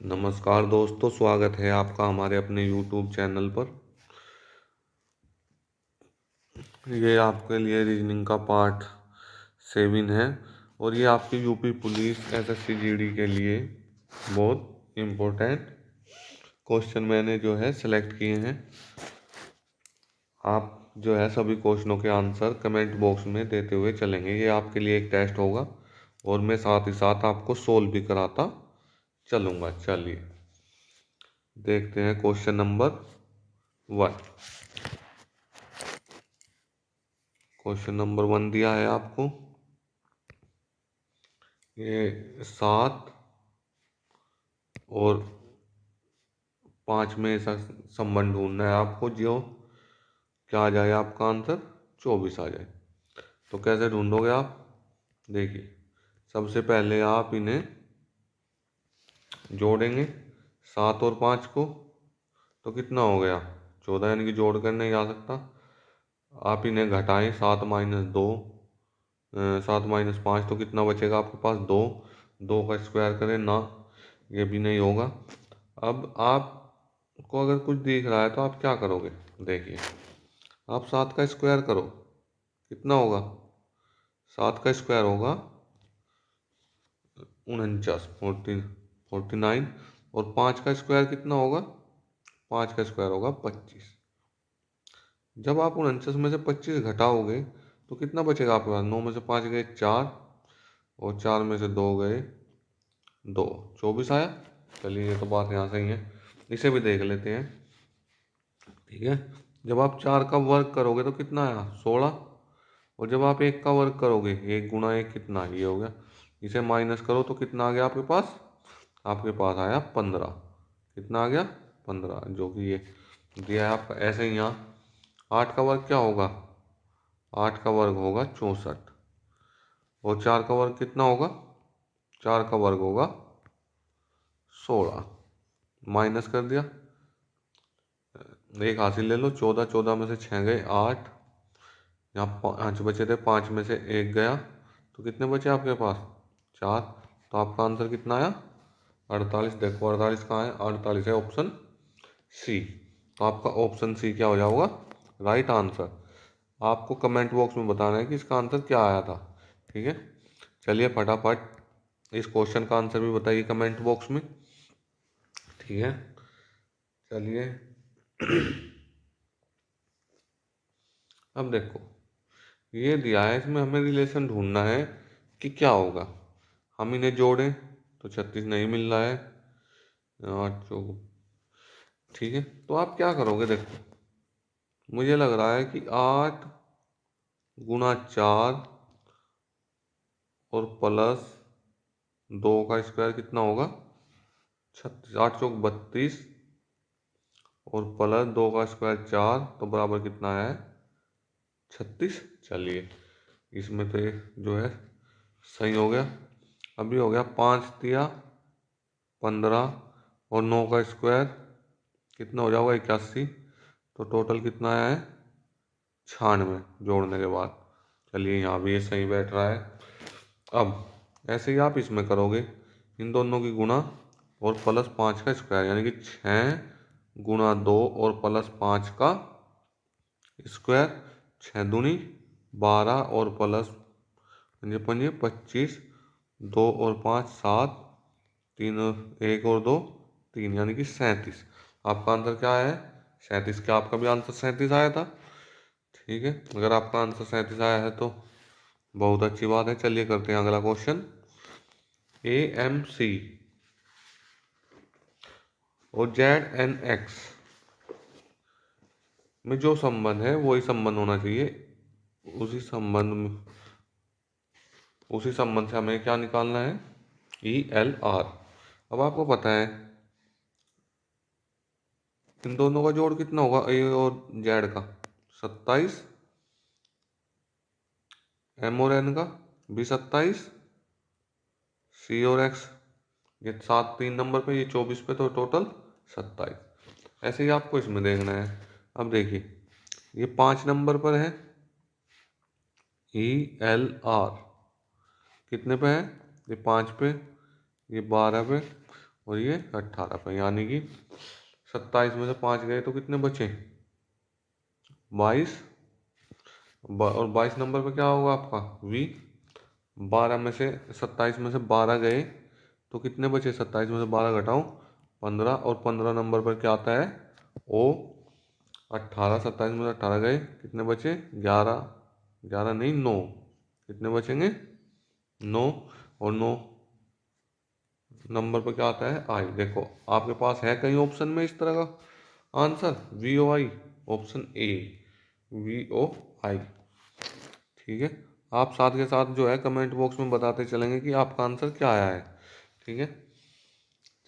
नमस्कार दोस्तों, स्वागत है आपका हमारे अपने YouTube चैनल पर। ये आपके लिए रीजनिंग का पार्ट 7 है और ये आपकी यूपी पुलिस SSC GD के लिए बहुत इम्पोर्टेंट क्वेश्चन मैंने जो है सेलेक्ट किए हैं। आप जो है सभी क्वेश्चनों के आंसर कमेंट बॉक्स में देते हुए चलेंगे। ये आपके लिए एक टेस्ट होगा और मैं साथ ही साथ आपको सोल्व भी कराता चलूँगा। चलिए देखते हैं क्वेश्चन नंबर 1। क्वेश्चन नंबर 1 दिया है आपको। ये 7 और 5 में ऐसा संबंध ढूंढना है आपको जो क्या आ जाए आपका आंसर 24 आ जाए। तो कैसे ढूंढोगे आप? देखिए, सबसे पहले आप इन्हें जोड़ेंगे 7 और 5 को, तो कितना हो गया 14, यानी कि जोड़ कर नहीं जा सकता। आप इन्हें घटाएं 7 - 2, 7 - 5 तो कितना बचेगा आपके पास 2। 2 का स्क्वायर करें ना, ये भी नहीं होगा। अब आपको अगर कुछ दिख रहा है तो आप क्या करोगे? देखिए, आप 7 का स्क्वायर करो, कितना होगा? 7 का स्क्वायर होगा 49, 49। और 5 का स्क्वायर कितना होगा? 5 का स्क्वायर होगा 25। जब आप 49 में से 25 घटाओगे तो कितना बचेगा आपके पास? 9 में से 5 गए 4 और 4 में से 2 गए 2, 24 आया। चलिए, ये तो बात यहाँ सही है, इसे भी देख लेते हैं। ठीक है, जब आप 4 का वर्ग करोगे तो कितना आया 16। और जब आप 1 का वर्ग करोगे, 1 गुना 1 कितना, ये हो गया। इसे माइनस करो तो कितना आ गया आपके पास? आपके पास आया 15। कितना आ गया? 15, जो कि ये दिया है आपका। ऐसे ही यहाँ 8 का वर्ग क्या होगा? 8 का वर्ग होगा 64। और 4 का वर्ग कितना होगा? 4 का वर्ग होगा 16। माइनस कर दिया, एक हासिल ले लो। 14, 14 में से 6 गए 8, यहाँ 5 बचे थे, 5 में से 1 गया तो कितने बचे आपके पास? 4। तो आपका आंसर कितना आया? 48। देखो 48 कहाँ है? 48 है ऑप्शन सी। तो आपका ऑप्शन सी क्या हो जाएगा? Right answer. आपको कमेंट बॉक्स में बताना है कि इसका आंसर क्या आया था। ठीक है, चलिए फटाफट इस क्वेश्चन का आंसर भी बताइए कमेंट बॉक्स में। ठीक है, चलिए अब देखो, ये दिया है, इसमें हमें रिलेशन ढूंढना है कि क्या होगा। हम इन्हें जोड़ें तो 36 नहीं मिल रहा है, 8 चौक। ठीक है, तो आप क्या करोगे? देखो, मुझे लग रहा है कि 8 गुना 4 और प्लस 2 का स्क्वायर कितना होगा? 36। 8 चौक 32 और प्लस 2 का स्क्वायर 4, तो बराबर कितना है? 36। चलिए, इसमें तो ये जो है सही हो गया। अभी हो गया 5 तिया 15 और 9 का स्क्वायर कितना हो जाएगा? 81। तो टोटल कितना आया है? 96 जोड़ने के बाद। चलिए, यहाँ भी ये सही बैठ रहा है। अब ऐसे ही आप इसमें करोगे, इन दोनों की गुणा और प्लस 5 का स्क्वायर, यानी कि 6 गुना 2 और प्लस 5 का स्क्वायर। 6 दूनी 12 और प्लस 5 5 25, 2 और 5 7, 3 1 और 2 3, यानी कि 37। आपका आंसर क्या है? 37। क्या आपका भी आंसर 37 आया था? ठीक है, अगर आपका आंसर 37 आया है तो बहुत अच्छी बात है। चलिए करते हैं अगला क्वेश्चन। AMC और ZNX में जो संबंध है वही संबंध होना चाहिए। उसी संबंध में उसी संबंध से हमें क्या निकालना है? ELR। अब आपको पता है इन दोनों का जोड़ कितना होगा? A और Z का 27, M और N का भी 27, C और X ये 7 3 नंबर पे, ये 24 पे, तो टोटल 27। ऐसे ही आपको इसमें देखना है। अब देखिए, ये 5 नंबर पर है ELR, कितने पे है? ये 5 पे, ये 12 पे और ये 18 पे, यानी कि 27 में से 5 गए तो कितने बचे? 22। और 22 नंबर पे क्या होगा आपका V। 12 में से 27 में से 12 गए तो कितने बचे? 27 में से 12 घटाओ 15, और 15 नंबर पर क्या आता है? O। 18, 27 में से 18 गए, कितने बचे? 11। 11 नहीं, 9। कितने बचेंगे? 9। और 9 नंबर पर क्या आता है? I। देखो आपके पास है कहीं ऑप्शन में इस तरह का answer? VOI, option A, VOI। ठीक है, आप साथ के साथ जो है कमेंट बॉक्स में बताते चलेंगे कि आपका आंसर क्या आया है। ठीक है,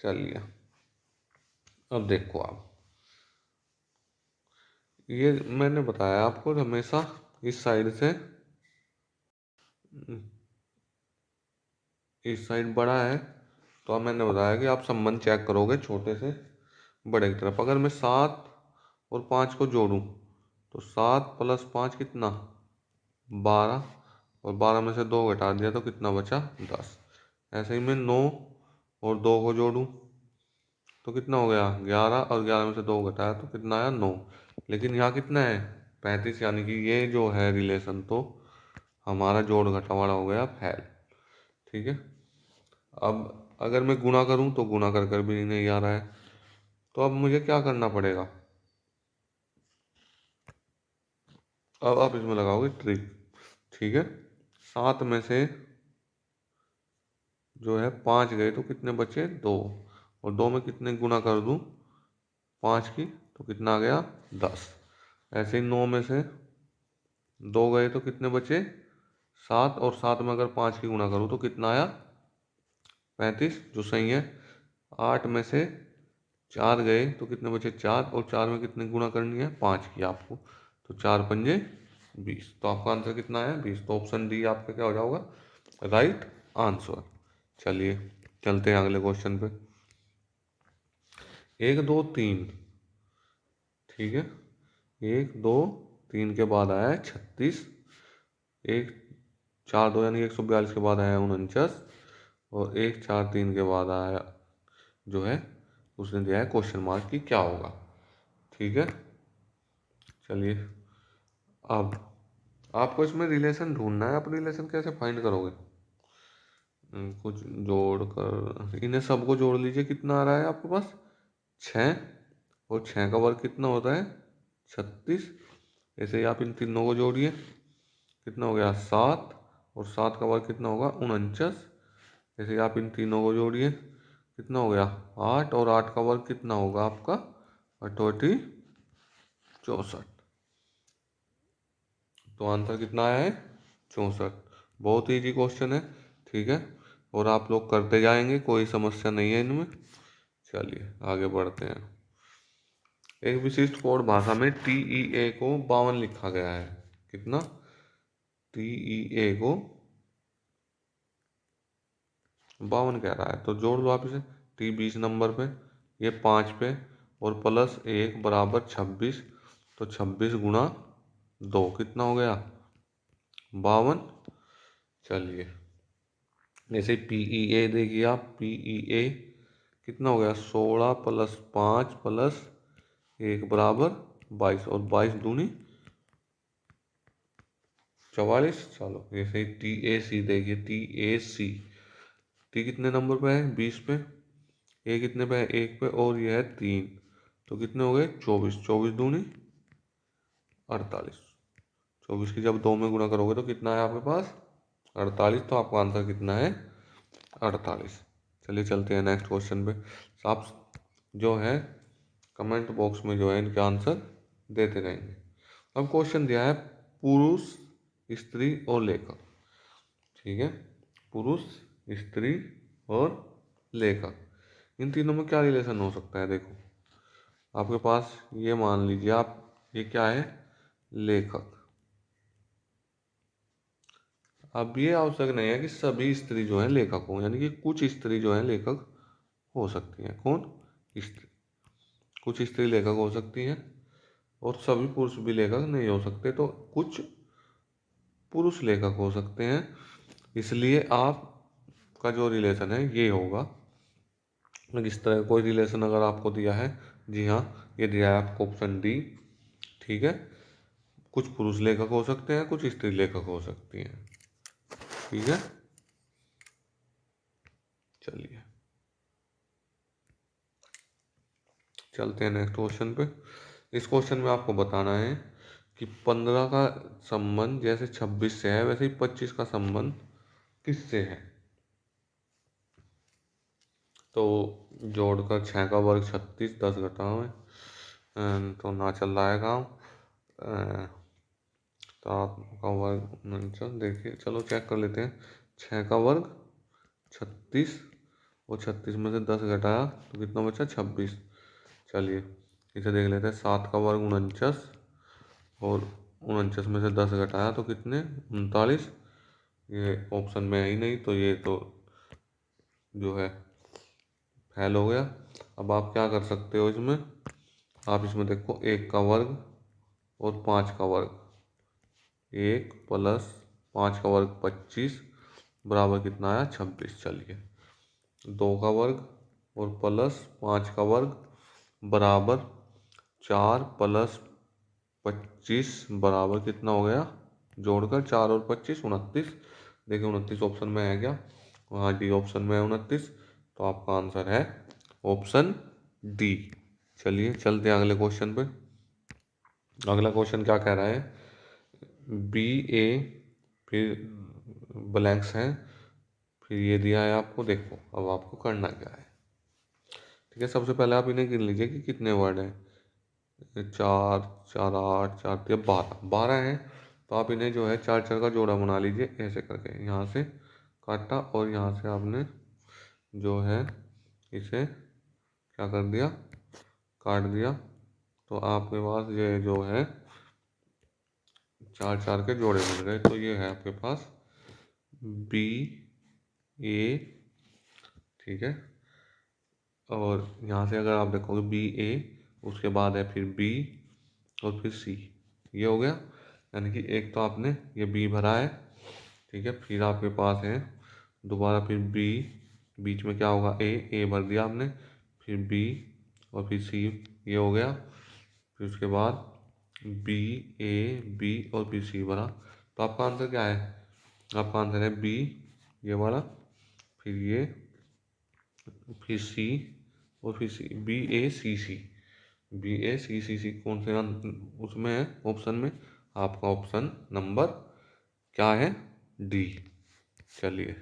चलिए अब देखो आप, ये मैंने बताया आपको हमेशा इस साइड से, इस साइड बड़ा है, तो अब मैंने बताया कि आप संबंध चेक करोगे छोटे से बड़े की तरफ। अगर मैं 7 और 5 को जोड़ूं तो 7 प्लस 5 कितना? 12। और 12 में से 2 घटा दिया तो कितना बचा? 10। ऐसे ही मैं 9 और 2 को जोड़ूं तो कितना हो गया? 11। और 11 में से 2 घटाया तो कितना आया? 9। लेकिन यहाँ कितना है? 35, यानी कि ये जो है रिलेशन तो हमारा जोड़ घटावाड़ा हो गया फेल। ठीक है, अब अगर मैं गुणा करूं तो गुणा कर कर भी नहीं आ रहा है, तो अब मुझे क्या करना पड़ेगा? अब आप इसमें लगाओगे ट्रिक। ठीक है, 7 में से जो है 5 गए तो कितने बचे? 2। और 2 में कितने गुना कर दूं 5 की, तो कितना आ गया? 10। ऐसे ही 9 में से 2 गए तो कितने बचे? 7। और 7 में अगर 5 की गुना करूँ तो कितना आया? 35, जो सही है। 8 में से 4 गए तो कितने बचे? 4। और 4 में कितने गुना करनी है? 5 की आपको, तो 4 पंजे 20। तो आपका आंसर कितना है? 20। तो ऑप्शन डी आपका क्या हो जाएगा? Right answer. चलिए चलते हैं अगले क्वेश्चन पे। 1 2 3। ठीक है, 1 2 3 के बाद आया है 36। 1 4 2 यानी 142 के बाद आया 49। और 1 4 3 के बाद आया जो है उसने दिया है क्वेश्चन मार्क की क्या होगा। ठीक है, चलिए अब आपको इसमें रिलेशन ढूंढना है। आप रिलेशन कैसे फाइंड करोगे? कुछ जोड़ कर इन्हें सबको जोड़ लीजिए, कितना आ रहा है आपके पास? 6। और 6 का वर्ग कितना होता है? 36। ऐसे ही आप इन तीनों को जोड़िए, कितना हो गया? 7। और 7 का वर्ग कितना होगा? 49। ऐसे ही आप इन तीनों को जोड़िए, कितना हो गया? 8। और 8 का वर्ग कितना होगा आपका? 68 64। तो आंसर कितना आया है? 64। बहुत ईजी क्वेश्चन है। ठीक है, और आप लोग करते जाएंगे, कोई समस्या नहीं है इनमें। चलिए आगे बढ़ते हैं। एक विशिष्ट कोड भाषा में TEA को 52 लिखा गया है। कितना? TEA को 52 कह रहा है, तो जोड़ दो आप इसे। T 20 नंबर पे, ये 5 पे, और प्लस 1 बराबर 26। तो 26 गुणा 2 कितना हो गया? 52। चलिए जैसे PEA देखिए आप, PEA कितना हो गया? 16 प्लस 5 प्लस 1 बराबर 22। और 22 दूनी 44। चलो जैसे ही TAC देखिए, TAC, टी कितने नंबर पे है? 20 पे। ए कितने पे है? 1 पे। और ये है 3, तो कितने हो गए? 24। 24 दूनी 48। 24 की जब 2 में गुणा करोगे तो कितना है आपके पास? 48। तो आपका आंसर कितना है? 48। चलिए चलते हैं नेक्स्ट क्वेश्चन पे। आप जो है कमेंट बॉक्स में जो है इनके आंसर देते रहेंगे। अब क्वेश्चन दिया है पुरुष, स्त्री और लेखक। ठीक है, पुरुष, स्त्री और लेखक, इन तीनों में क्या रिलेशन हो सकता है? देखो आपके पास ये मान लीजिए आप, ये क्या है? लेखक। अब ये आवश्यक नहीं है कि सभी स्त्री जो है लेखक हो, यानी कि कुछ स्त्री जो है लेखक हो सकती हैं। कौन? स्त्री। कुछ स्त्री लेखक हो सकती हैं, और सभी पुरुष भी लेखक नहीं हो सकते, तो कुछ पुरुष लेखक हो सकते हैं। इसलिए आपका जो रिलेशन है ये होगा इस तरह कोई रिलेशन अगर आपको दिया है, जी हाँ, ये दिया है आपको ऑप्शन डी। ठीक है, कुछ पुरुष लेखक हो सकते हैं, कुछ स्त्री लेखक हो सकती हैं। ठीक है, चलिए चलते हैं नेक्स्ट क्वेश्चन पे। इस क्वेश्चन में आपको बताना है कि 15 का संबंध जैसे 26 से है, वैसे ही 25 का संबंध किससे है। तो जोड़कर 6 का वर्ग 36, 10 घटाओ है, तो ना चल रहा है काम। 7 का वर्ग 49, देखिए चलो चेक कर लेते हैं। 6 का वर्ग 36 और 36 में से 10 घटाया तो कितना बचा, 26। चलिए इसे देख लेते हैं। 7 का वर्ग 49 और 49 में से 10 घटाया तो कितने, 39। ये ऑप्शन में है ही नहीं, तो ये तो जो है फेल हो गया। अब आप क्या कर सकते हो इसमें, आप इसमें देखो 1 का वर्ग और 5 का वर्ग, 1 प्लस 5 का वर्ग 25 बराबर कितना आया, 26। चलिए 2 का वर्ग और प्लस 5 का वर्ग बराबर 4 प्लस 25 बराबर कितना हो गया, जोड़कर 4 और 25 29। देखिए 29 ऑप्शन में है क्या, हाँ डी ऑप्शन में है 29, तो आपका आंसर है ऑप्शन डी। चलिए चलते हैं अगले क्वेश्चन पे। अगला क्वेश्चन क्या कह रहा है, बी ए फिर ब्लैंक्स हैं, फिर ये दिया है आपको, देखो अब आपको करना क्या है। ठीक है, सबसे पहले आप इन्हें गिन लीजिए कि कितने वर्ड हैं। 4 4 8 4 3 12, 12 हैं। तो आप इन्हें जो है 4 4 का जोड़ा बना लीजिए, ऐसे करके यहाँ से काटा और यहाँ से आपने जो है इसे क्या कर दिया, काट दिया। तो आपके पास ये जो है 4 4 के जोड़े बन गए। तो ये है आपके पास बी ए। ठीक है, और यहाँ से अगर आप देखोगे बी ए, उसके बाद है फिर बी और फिर सी, ये हो गया। यानी कि एक तो आपने ये बी भरा है, ठीक है, फिर आपके पास है दोबारा फिर बी, बीच में क्या होगा, ए भर दिया आपने, फिर बी और फिर सी, ये हो गया। फिर उसके बाद बी ए बी और फिर सी भरा। तो आपका आंसर क्या है, आपका आंसर है बी ये वाला, फिर ये, फिर सी और फिर सी, बी ए सी सी, बी ए सी सी सी कौन से उसमें है ऑप्शन में, आपका ऑप्शन नंबर क्या है, डी। चलिए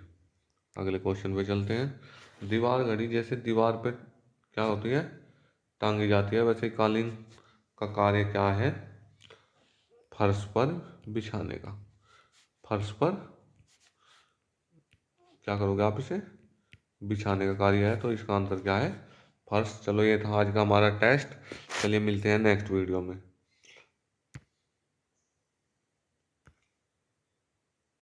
अगले क्वेश्चन पे चलते हैं। दीवार घड़ी जैसे दीवार पे क्या होती है, टांगी जाती है, वैसे कालीन का कार्य क्या है, फर्श पर बिछाने का। फर्श पर क्या करोगे आप, इसे बिछाने का कार्य है, तो इसका आंसर क्या है, फर्श। चलो ये था आज का हमारा टेस्ट। चलिए मिलते हैं नेक्स्ट वीडियो में।